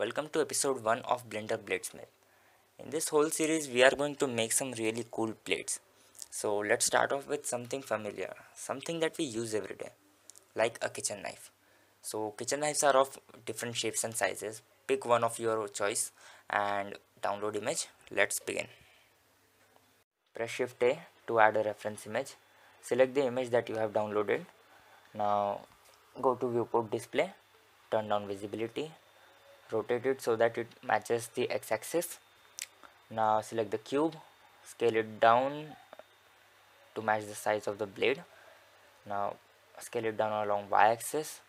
Welcome to episode 1 of Blender Bladesmith. In this whole series, we are going to make some really cool blades. So let's start off with something familiar, something that we use every day, like a kitchen knife. So kitchen knives are of different shapes and sizes. Pick one of your choice and download image. Let's begin. Press Shift A to add a reference image. Select the image that you have downloaded. Now go to viewport display, turn down visibility, rotate it so that it matches the x-axis. Now select the cube, scale it down to match the size of the blade. Now scale it down along y-axis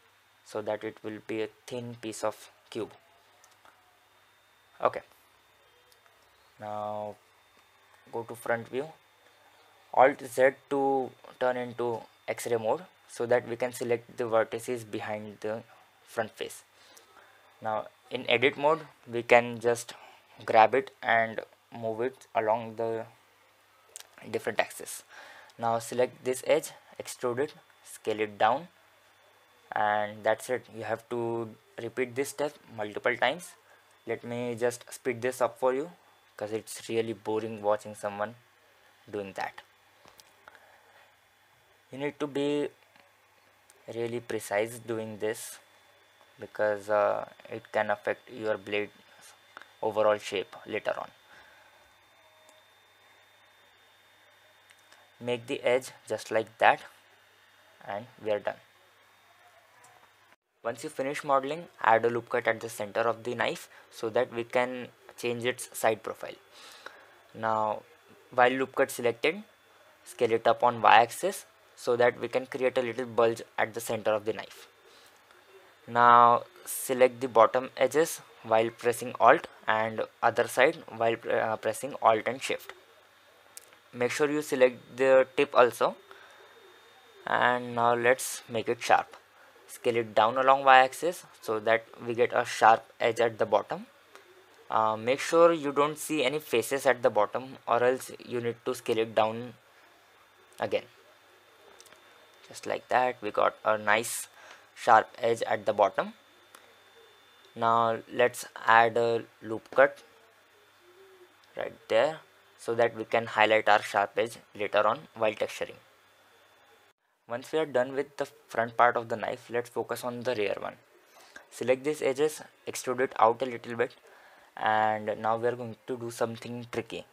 so that it will be a thin piece of cube. Okay, now go to front view, alt z to turn into x-ray mode so that we can select the vertices behind the front face. Now in edit mode we can just grab it and move it along the different axis. Now select this edge, extrude it, scale it down, and that's it. You have to repeat this step multiple times. Let me just speed this up for you because it's really boring watching someone doing that. You need to be really precise doing this because it can affect your blade overall shape later on. Make the edge just like that and we are done. Once you finish modeling, add a loop cut at the center of the knife so that we can change its side profile. Now while loop cut selected, scale it up on y-axis so that we can create a little bulge at the center of the knife. Now select the bottom edges while pressing alt and other side while pressing alt and shift. Make sure you select the tip also, and now let's make it sharp. Scale it down along y-axis so that we get a sharp edge at the bottom. Make sure you don't see any faces at the bottom or else you need to scale it down again. Just like that, we got a nice sharp edge at the bottom. Now let's add a loop cut right there so that we can highlight our sharp edge later on while texturing. Once we are done with the front part of the knife, let's focus on the rear one. Select these edges, extrude it out a little bit, and now we are going to do something tricky.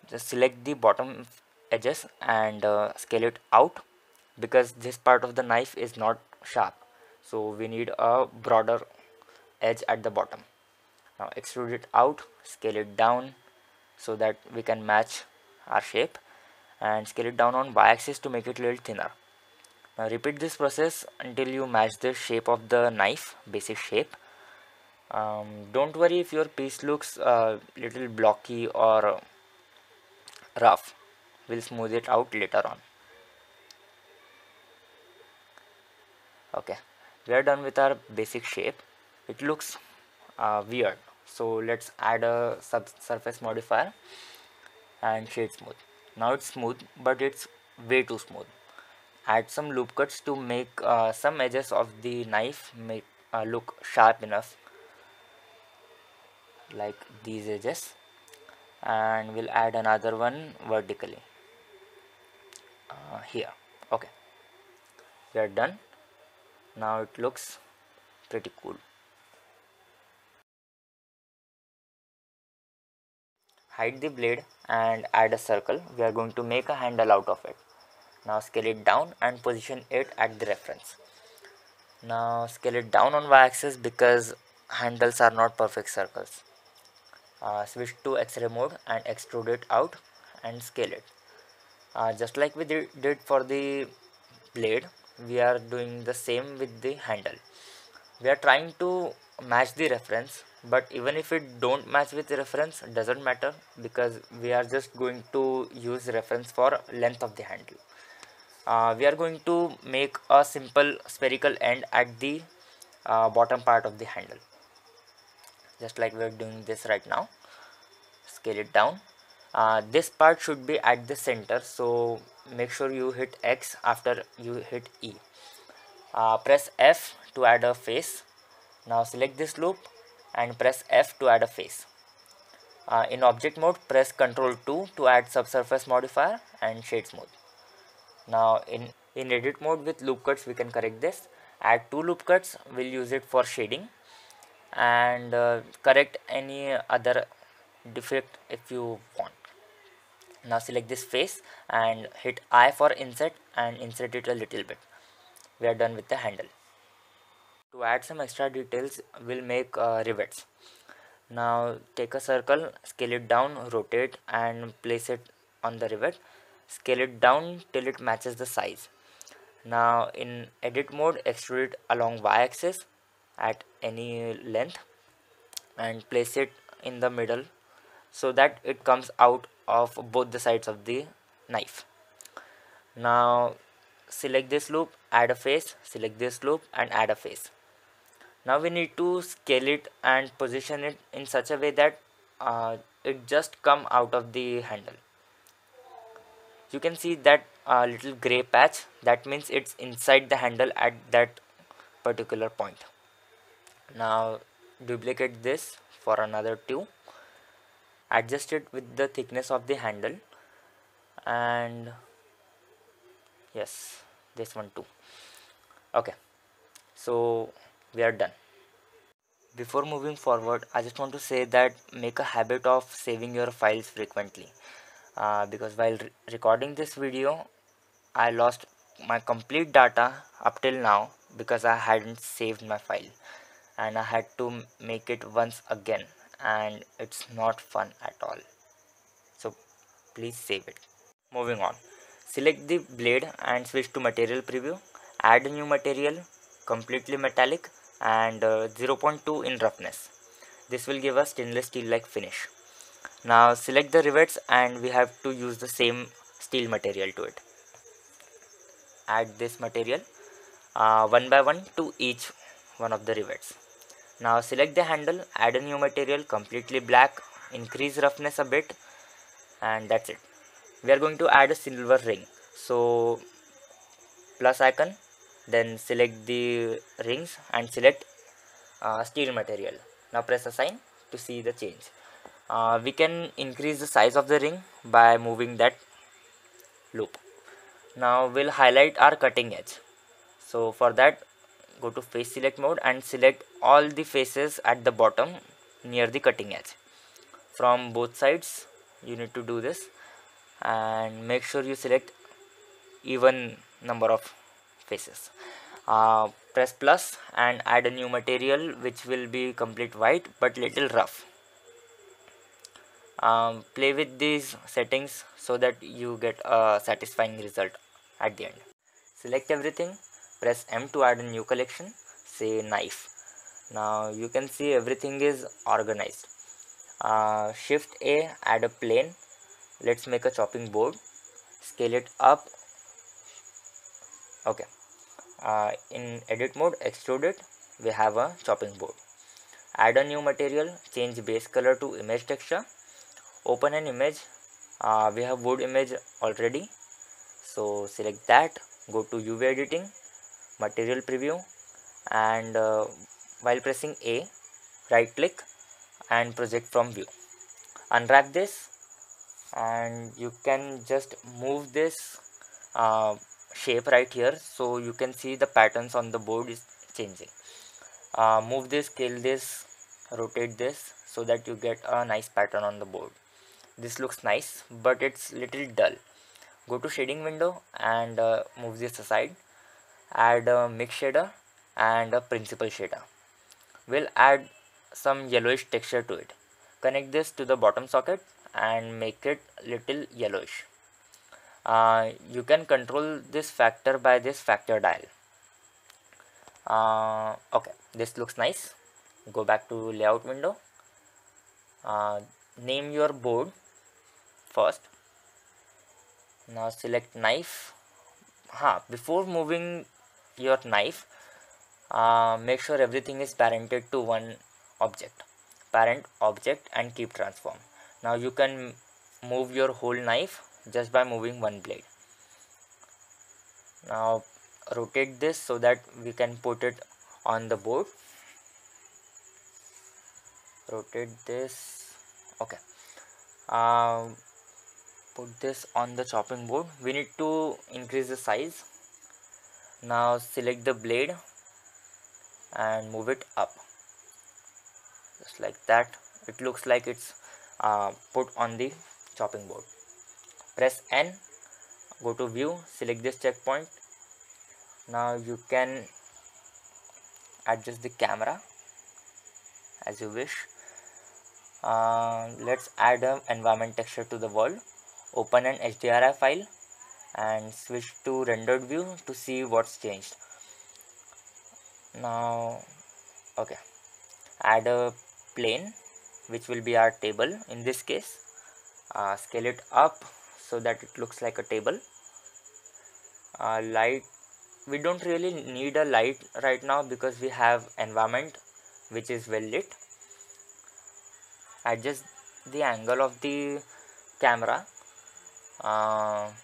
Just select the bottom edges and scale it out because this part of the knife is not sharp, so we need a broader edge at the bottom. Now extrude it out, scale it down so that we can match our shape, and scale it down on y-axis to make it a little thinner. Now repeat this process until you match the shape of the knife, basic shape. Don't worry if your piece looks a little blocky or rough. We'll smooth it out later on. Okay, we are done with our basic shape. It looks weird, so let's add a surface modifier and shade smooth. Now it's smooth, but it's way too smooth. Add some loop cuts to make some edges of the knife look sharp enough, like these edges, and we'll add another one vertically here. Okay, we are done. Now it looks pretty cool. Hide the blade and add a circle. We are going to make a handle out of it. Now scale it down and position it at the reference. Now scale it down on y-axis because handles are not perfect circles. Switch to X-ray mode and extrude it out and scale it. Just like we did for the blade, we are doing the same with the handle. We are trying to match the reference, but even if it don't match with the reference, doesn't matter because we are just going to use reference for length of the handle. We are going to make a simple spherical end at the bottom part of the handle, just like we are doing this right now. Scale it down. This part should be at the center, so make sure you hit X after you hit E. Press F to add a face. Now select this loop and press F to add a face. In object mode, press Ctrl 2 to add subsurface modifier and shades mode. Now in edit mode with loop cuts we can correct this. Add 2 loop cuts, we'll use it for shading, and correct any other defect if you want. Now select this face and hit I for insert and insert it a little bit. We are done with the handle. To add some extra details, we'll make rivets. Now take a circle, scale it down, rotate and place it on the rivet. Scale it down till it matches the size. Now in edit mode, extrude it along y-axis at any length and place it in the middle so that it comes out of both the sides of the knife. Now select this loop, add a face, select this loop and add a face. Now we need to scale it and position it in such a way that it just come out of the handle. You can see that little gray patch, that means it's inside the handle at that particular point. Now duplicate this for another 2, adjust it with the thickness of the handle, and yes, this one too. Okay, so we are done. Before moving forward, I just want to say that make a habit of saving your files frequently, because while recording this video I lost my complete data up till now because I hadn't saved my file, and I had to make it once again, and it's not fun at all. So please save it. Moving on, select the blade and switch to material preview. Add a new material, completely metallic and 0.2 in roughness. This will give us stainless steel like finish. Now select the rivets and we have to use the same steel material to it. Add this material one by one to each one of the rivets. Now select the handle, add a new material, completely black, increase roughness a bit, and that's it. We are going to add a silver ring. So plus icon, then select the rings and select steel material. Now press assign to see the change. We can increase the size of the ring by moving that loop. Now we'll highlight our cutting edge. So for that, go to face select mode and select all the faces at the bottom near the cutting edge. From both sides you need to do this, and make sure you select even number of faces. Press plus and add a new material which will be complete white but little rough. Play with these settings so that you get a satisfying result at the end. Select everything, press M to add a new collection, say knife. Now you can see everything is organized. Shift A, add a plane. Let's make a chopping board, scale it up. Okay, in edit mode, extrude it, we have a chopping board. Add a new material, change base color to image texture, open an image. We have wood image already, so select that, go to UV editing, material preview, and while pressing A, right click and project from view. Unwrap this and you can just move this shape right here so you can see the patterns on the board is changing. Move this, scale this, rotate this so that you get a nice pattern on the board. This looks nice but it's little dull. Go to shading window and move this aside. Add a mix shader and a principal shader. We'll add some yellowish texture to it. Connect this to the bottom socket and make it little yellowish. You can control this factor by this factor dial. Okay, this looks nice. Go back to layout window. Name your board first. Now select knife. Before moving your knife, make sure everything is parented to one object. Parent object and keep transform. Now you can move your whole knife just by moving one blade. Now rotate this so that we can put it on the board. rotate this. Okay, uh, put this on the chopping board. We need to increase the size. Now select the blade and move it up, just like that. It looks like it's put on the chopping board. Press N, go to view, select this checkpoint. Now you can adjust the camera as you wish. Let's add an environment texture to the world. Open an HDRI file and switch to rendered view to see what's changed. Now, okay, add a plane which will be our table in this case. Scale it up so that it looks like a table. Light, we don't really need a light right now because we have environment which is well lit. Adjust the angle of the camera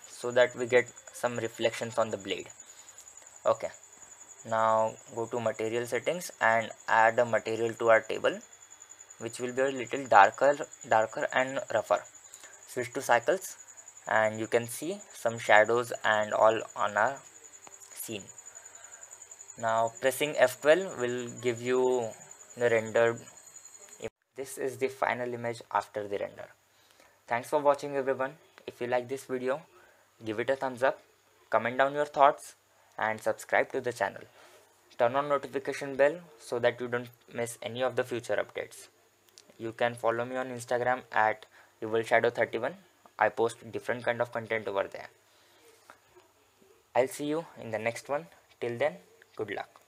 so that we get some reflections on the blade. Okay, now go to material settings and add a material to our table which will be a little darker and rougher. Switch to cycles and you can see some shadows and all on our scene. Now pressing F12 will give you the rendered image. This is the final image after the render. Thanks for watching everyone. If you like this video, give it a thumbs up, comment down your thoughts and subscribe to the channel. Turn on notification bell so that you don't miss any of the future updates. You can follow me on Instagram at evilshadow31. I post different kind of content over there. I'll see you in the next one. Till then, good luck.